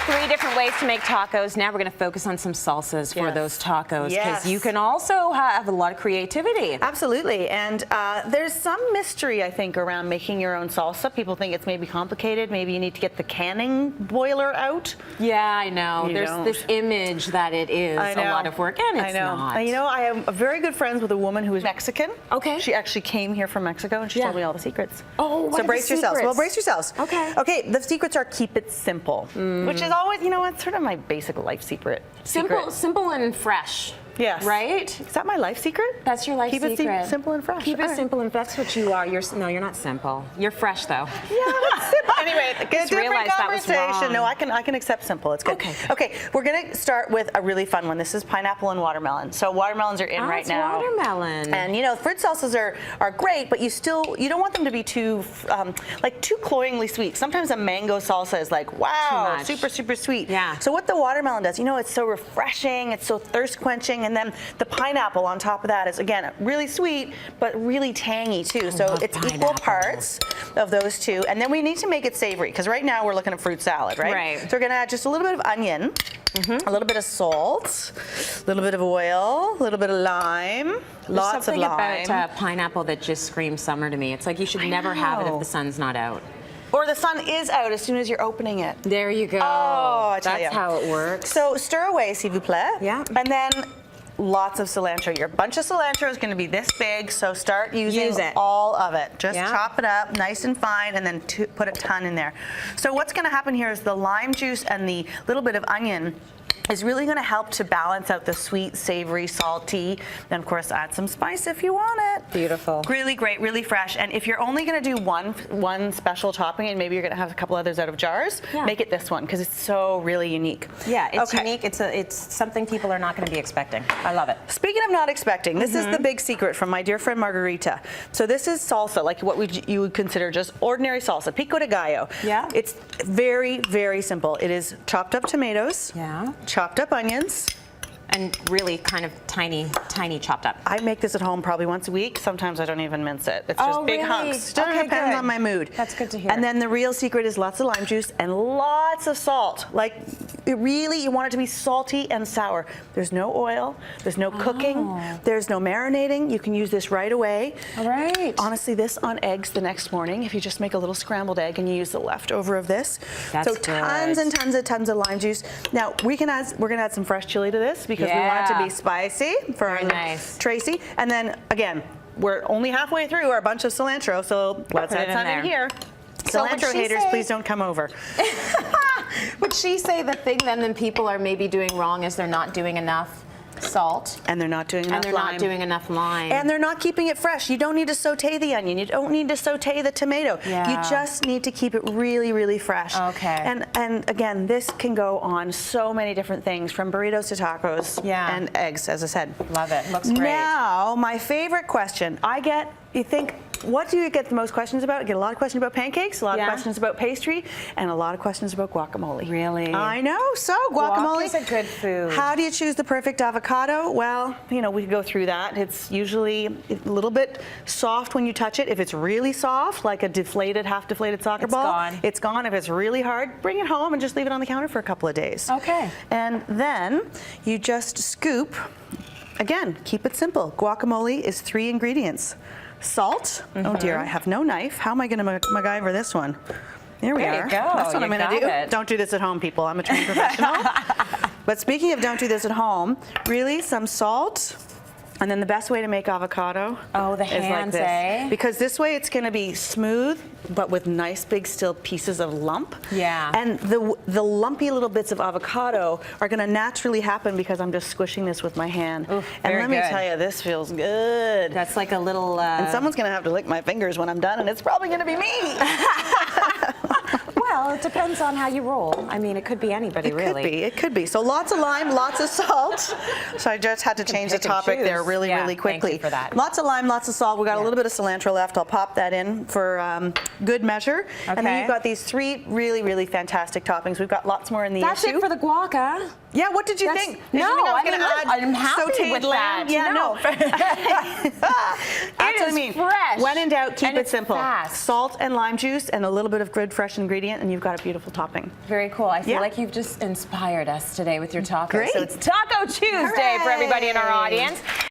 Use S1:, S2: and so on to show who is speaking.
S1: 3 different ways to make tacos. Now we're going to focus on some salsas for those tacos, because you can also have a lot of creativity.
S2: Absolutely, and there's some mystery, I think, around making your own salsa. People think it's maybe complicated. Maybe you need to get the canning boiler out.
S1: Yeah, I know. There's this image that it is a lot of work, and it's not.
S2: And you know, I am very good friends with a woman who is Mexican.
S1: Okay.
S2: She actually came here from Mexico, and she told me all the secrets.
S1: Oh, what
S2: so
S1: are
S2: brace
S1: the
S2: yourselves.
S1: secrets?
S2: Well, brace yourselves.
S1: Okay.
S2: Okay, the secrets are keep it simple, which is always, you know, it's sort of my basic life secret.
S1: Simple and fresh.
S2: Yes.
S1: Right?
S2: Is that my life secret?
S1: That's your life secret.
S2: Keep it simple and fresh.
S1: Keep it simple and that's what you are. No, you're not simple. You're fresh, though.
S2: Yeah, that's simple. Anyway,
S1: just realized that was wrong.
S2: No, I can accept simple. It's good.
S1: Okay.
S2: Okay, we're gonna start with a really fun one. This is pineapple and watermelon. So watermelons are in right now.
S1: Watermelon.
S2: And you know, fruit salsas are great, but you don't want them to be too too cloyingly sweet. Sometimes a mango salsa is like, wow, super sweet.
S1: Yeah.
S2: So what the watermelon does, you know, it's so refreshing, it's so thirst quenching, and then the pineapple on top of that is, again, really sweet, but really tangy too. So it's equal parts of those two. And then we need to make it savory, because right now we're looking at fruit salad, right?
S1: Right.
S2: So we're gonna add just a little bit of onion, a little bit of salt, a little bit of oil, a little bit of lime, lots of lime.
S1: Something about pineapple that just screams summer to me. It's like you should never have it if the sun's not out.
S2: Or the sun is out as soon as you're opening it.
S1: There you go.
S2: Oh, I tell you.
S1: That's how it works.
S2: So stir away, s'il vous plaît.
S1: Yeah.
S2: And then lots of cilantro. Your bunch of cilantro is going to be this big, so start using all of it. Just chop it up nice and fine, and then put a ton in there. So what's going to happen here is the lime juice and the little bit of onion is really going to help to balance out the sweet, savory, salty. Then, of course, add some spice if you want it.
S1: Beautiful.
S2: Really great, really fresh. And if you're only going to do one special topping, and maybe you're going to have a couple others out of jars, make it this one, because it's so really unique.
S1: Yeah, it's unique. It's something people are not going to be expecting. I love it.
S2: Speaking of not expecting, this is the big secret from my dear friend Margarita. So this is salsa, like what you would consider just ordinary salsa, pico de gallo.
S1: Yeah.
S2: It's very, very simple. It is chopped up tomatoes.
S1: Yeah.
S2: Chopped up onions.
S1: And really kind of tiny chopped up.
S2: I make this at home probably once a week. Sometimes I don't even mince it. It's just big hunks. Just depends on my mood.
S1: That's good to hear.
S2: And then the real secret is lots of lime juice and lots of salt. Like, you want it to be salty and sour. There's no oil. There's no cooking. There's no marinating. You can use this right away.
S1: All right.
S2: Honestly, this on eggs the next morning, if you just make a little scrambled egg and you use the leftover of this.
S1: That's
S2: so tons and tons of lime juice. Now, we're going to add some fresh chili to this, because we want it to be spicy for our Tracy. And then, again, we're only halfway through our bunch of cilantro, so let's add some in here. Cilantro haters, please don't come over.
S1: Would she say the thing then people are maybe doing wrong is they're not doing enough salt?
S2: And they're not doing enough lime. And they're not keeping it fresh. You don't need to saute the onion. You don't need to saute the tomato.
S1: Yeah.
S2: You just need to keep it really, really fresh.
S1: Okay.
S2: And again, this can go on so many different things, from burritos to tacos and eggs, as I said.
S1: Love it. Looks great.
S2: Now, my favorite question. What do you get the most questions about? I get a lot of questions about pancakes, a lot of questions about pastry, and a lot of questions about guacamole.
S1: Really?
S2: I know. So guacamole
S1: is a good food.
S2: How do you choose the perfect avocado? Well, we could go through that. It's usually a little bit soft when you touch it. If it's really soft, like a half deflated soccer ball, it's gone. If it's really hard, bring it home and just leave it on the counter for a couple of days.
S1: Okay.
S2: And then you just scoop. Again, keep it simple. Guacamole is 3 ingredients. Salt. Oh dear, I have no knife. How am I going to MacGyver this one? There we are.
S1: There you go.
S2: That's what I'm going to do. Don't do this at home, people. I'm a trained professional. But speaking of don't do this at home, really some salt. And then the best way to make avocado
S1: the
S2: is
S1: hands,
S2: like this. Because this way it's going to be smooth, but with nice big still pieces of lump.
S1: Yeah.
S2: And the lumpy little bits of avocado are going to naturally happen because I'm just squishing this with my hand.
S1: Ooh,
S2: and let me tell you, this feels good.
S1: That's like a little...
S2: And someone's going to have to lick my fingers when I'm done, and it's probably going to be me.
S1: Well, it depends on how you roll. I mean, it could be anybody, really.
S2: It could be. So lots of lime, lots of salt. So I just had to change the topic there really quickly.
S1: Thank you for that.
S2: Lots of lime, lots of salt. We got a little bit of cilantro left. I'll pop that in for good measure. Okay. And then you've got these 3 really, really fantastic toppings. We've got lots more in the
S1: That's it for the guaca.
S2: Yeah, what did you think?
S1: I'm happy with
S2: lamb?
S1: that.
S2: Yeah, no. That's what I mean.
S1: Fresh.
S2: When in doubt, keep it simple.
S1: Fast.
S2: Salt and lime juice and a little bit of good fresh ingredient, and you've got got a beautiful topping.
S1: Very cool. I feel like you've just inspired us today with your tacos.
S2: Great.
S1: So it's Taco Tuesday for everybody in our audience.